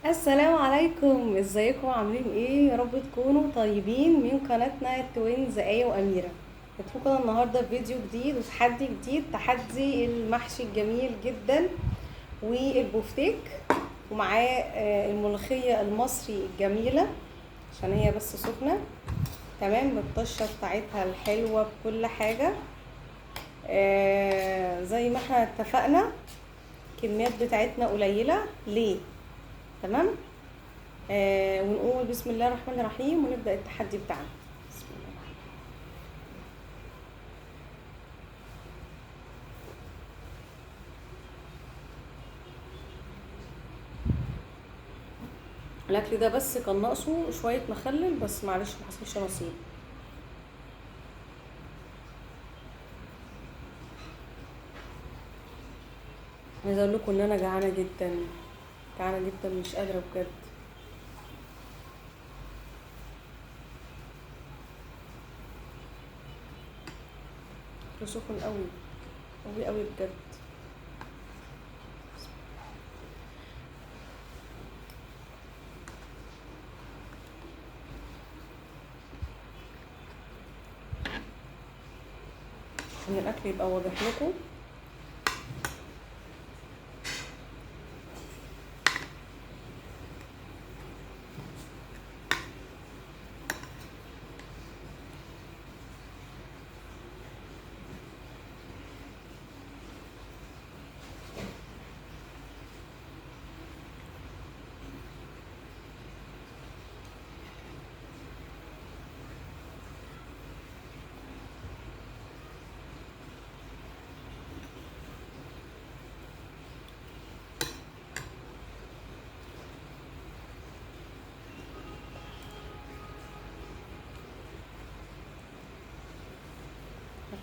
السلام عليكم، ازيكم؟ عاملين ايه؟ يا رب تكونوا طيبين. من قناتنا التوينز آية وأميرة. جبت لكم النهارده فيديو جديد وتحدي جديد، تحدي المحشي الجميل جدا والبوفتيك، ومعاه الملوخية المصري الجميلة عشان هي بس سخنة تمام بالطشة بتاعتها الحلوة بكل حاجة. زي ما احنا اتفقنا الكميات بتاعتنا قليلة ليه؟ تمام. ونقول بسم الله الرحمن الرحيم ونبدأ التحدي بتاعنا. بسم الله الرحمن الرحيم. الأكل ده بس كان ناقصه شوية مخلل، بس معلش محصلش نصيب. عايزة أقول لكم إن أنا جعانة جدا، جعانة جدا مش قادرة بجد. أكل سخن قوي قوي قوي بجد. عشان الأكل يبقى واضح لكم.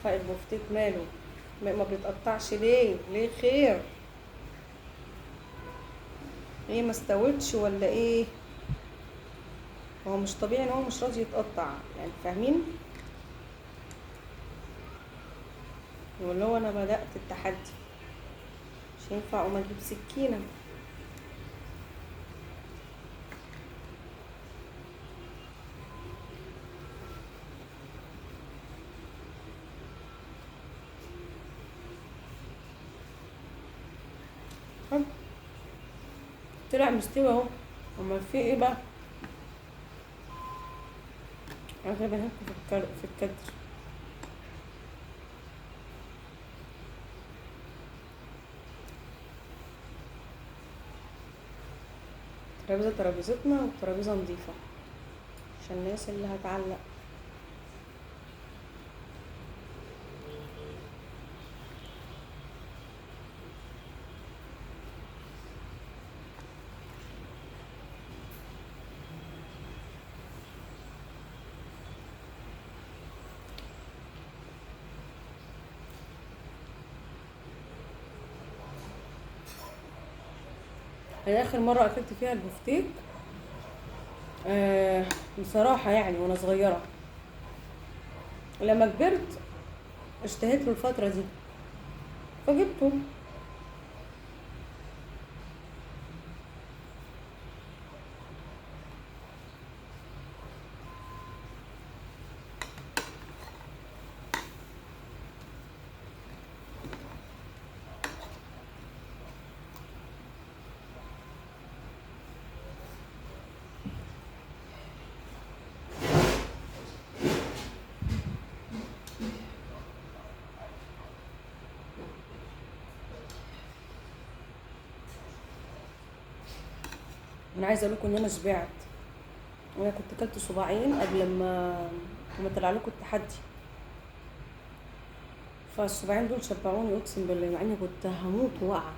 عارفة البفتيك ماله ما بيتقطعش ليه؟ ليه خير؟ ايه ما استوتش ولا ايه؟ هو مش طبيعي ان هو مش راضي يتقطع، يعني فاهمين؟ واللي هو انا بدأت التحدي مش هينفع اقوم اجيب سكينة. طب طلع مستوي اهو، امال في ايه بقى؟ انا كده بهاكل في الكدر. ترابيزتنا والترابيزه نظيفه عشان الناس اللي هتعلق. انا اخر مره اكلت فيها البفتيك آه بصراحه يعني وانا صغيره، لما كبرت اشتهيت له الفتره دي فجبته. انا عايزه اقول لكم ان انا شبعت. انا كنت كلت صباعين قبل ما طلع لكم التحدي، فالصباعين دول شبعوني اقسم بالله، مع اني كنت هموت واقعه،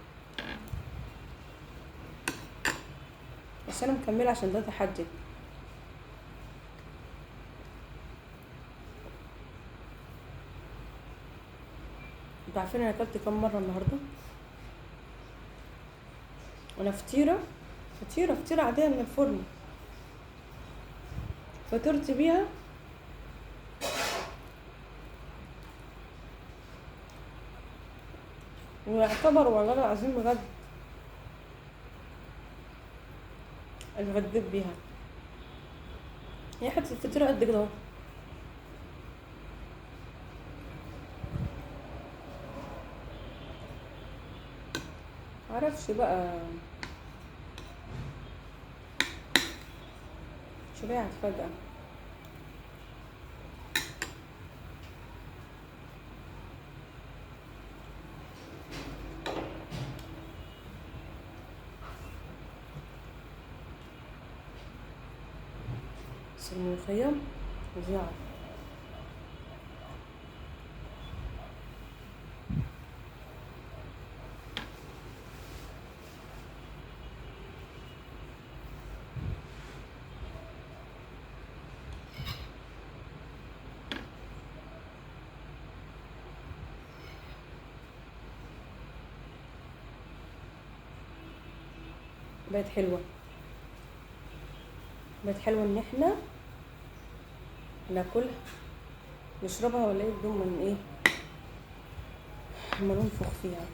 بس انا مكمله عشان ده تحدي. انتوا عارفين انا اكلت كام مره النهارده؟ انا فطيره عاديه من الفرن، فطرت بيها ويعتبر والله العظيم بجد اتغديت بيها. هي حته الفطيره قد كده اهو. معرفش بقى، شبعت فجأة. بس الملوخية فظيعة. بقت حلوة، بقت حلوة ان احنا ناكلها نشربها ولا ايه بدون من ايه ما ننفخ فيها.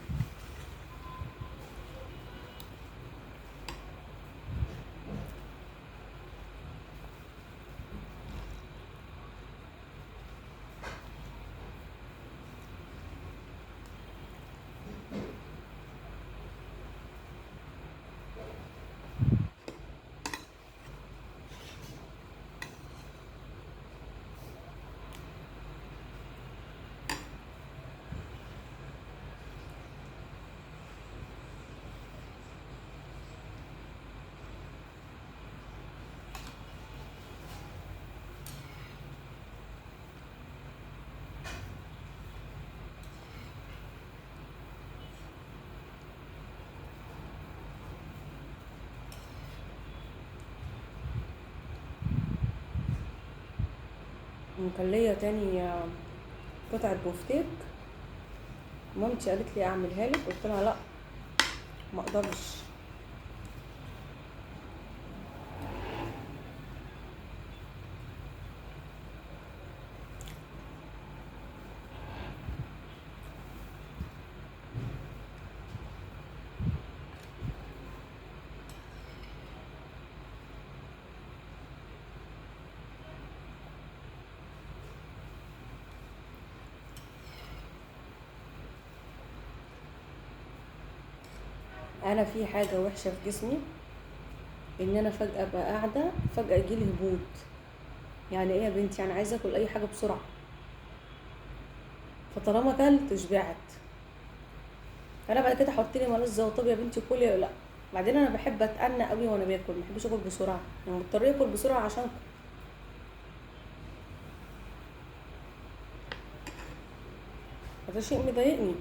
وكان ليا تاني قطعة بوفتيك، مامتي قالت لي اعملها لك، قلت لها لا ما اقدرش. انا في حاجة وحشة في جسمي، ان انا فجأة ابقى قاعدة فجأة يجيلي هبوط. يعني ايه يا بنتي؟ يعني عايزة اكل اي حاجة بسرعة، فطالما اكلت شبعت. فانا بعد كده حط لي ملذة، طب يا بنتي كلي ولا لا. بعدين انا بحب اتأنى قوي وانا باكل، ما بحبش اكل بسرعة، يعني مضطر اكل بسرعة عشان هذا شيء مضايقني.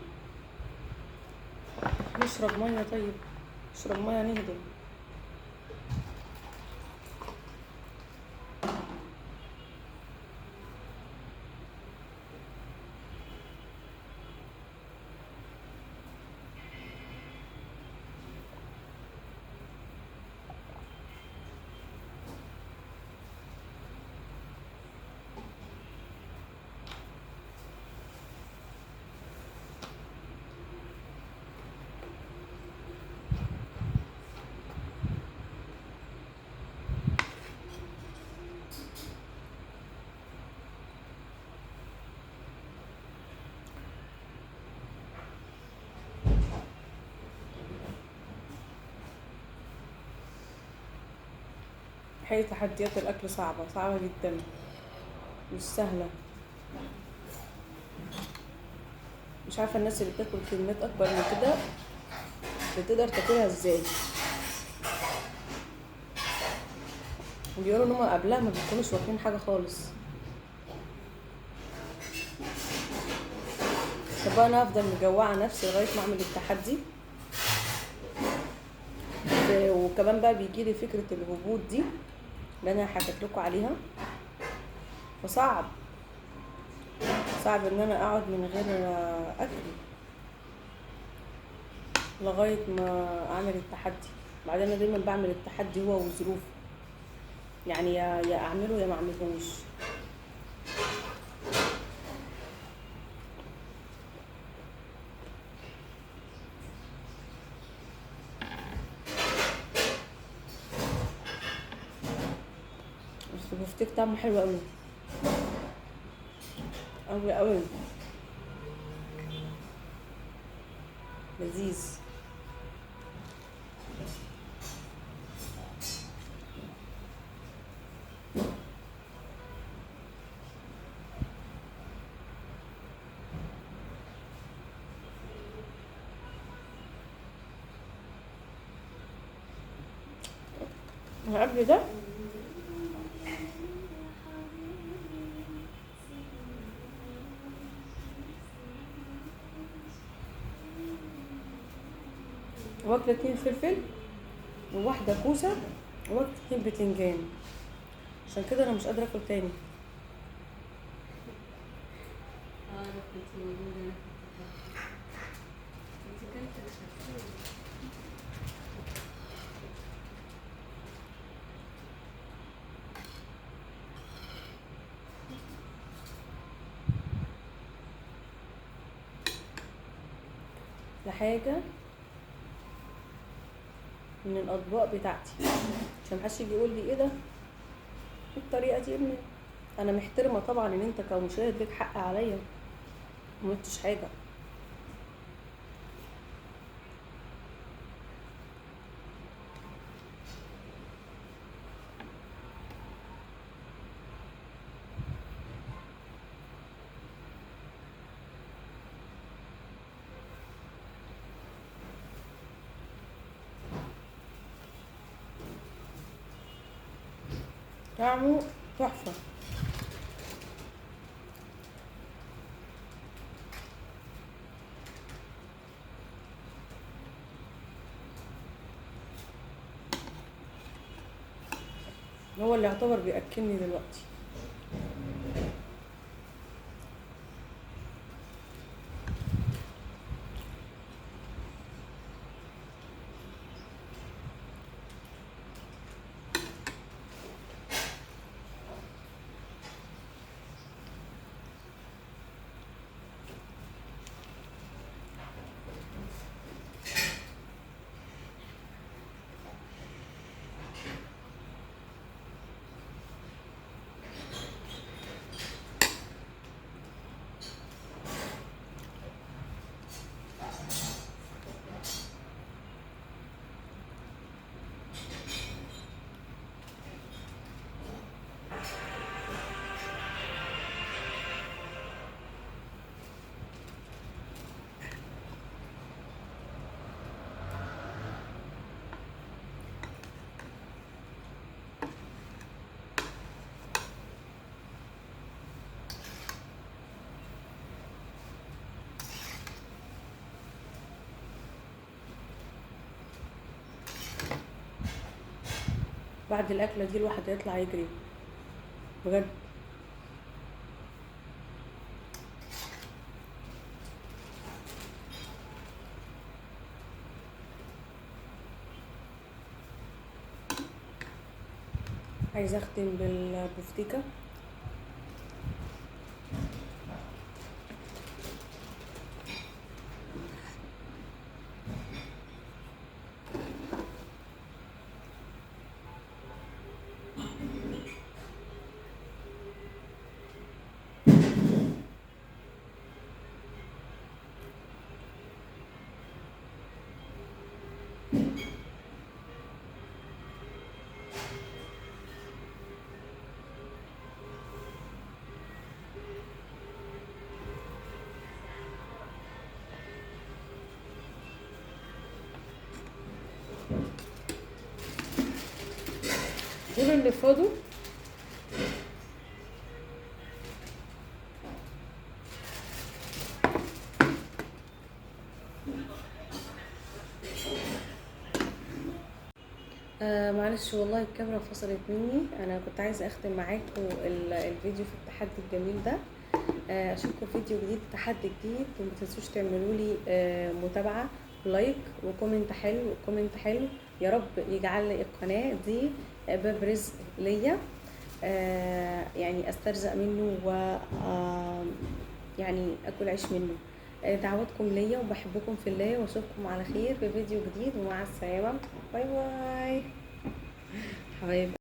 نشرب ميه طيب، اشرب ميه نهدى. حقيقة تحديات الاكل صعبة، صعبة جدا، مش سهلة. مش عارفة الناس اللي بتاكل كميات اكبر من كده بتقدر تاكلها ازاي. بيقولوا ان هما قبلها ما بيكونوش واكلين حاجة خالص. طب بقى انا هفضل مجوعة نفسي لغاية ما اعمل التحدي؟ وكمان بقى بيجيلي فكرة الهبوط دي اللي انا حكيت لكم عليها. فصعب، صعب ان انا اقعد من غير اكل لغاية ما اعمل التحدي. بعدين انا دايما بعمل التحدي هو وظروفه، يعني يا اعمله يا ما اعملهوش. بس البفتيك طعمه حلو قوي قوي قوي، لذيذ. قبل ده واكله 2 فلفل وواحده كوسه وواكله 2 بتنجان، عشان كده انا مش قادره اكل تاني. لحاجه من الاطباق بتاعتي، عشان محدش يجي يقول لي ايه ده، ايه الطريقه دي منين. انا محترمه طبعا ان انت كمشاهد ليك حق عليا، ما قلتش حاجه. طعمه تحفه. هو اللي يعتبر بياكلني دلوقتي. بعد الاكله دي الواحد هيطلع يجري بجد. عايزه اختم بالبفتيكه. دول اللي فاضوا. معلش والله الكاميرا فصلت مني. انا كنت عايزه اختم معاكم الفيديو في التحدي الجميل ده. اشوفكم فيديو جديد، تحدي جديد، وما تنسوش تعملوا لي متابعه ولايك وكومنت حلو وكومنت حلو. يا رب يجعل القناه دي باب رزق ليا، يعني استرزق منه و يعني اكل عيش منه. دعواتكم ليا وبحبكم في الله، واشوفكم على خير في فيديو جديد، ومع السلامه. باي باي حبايبي.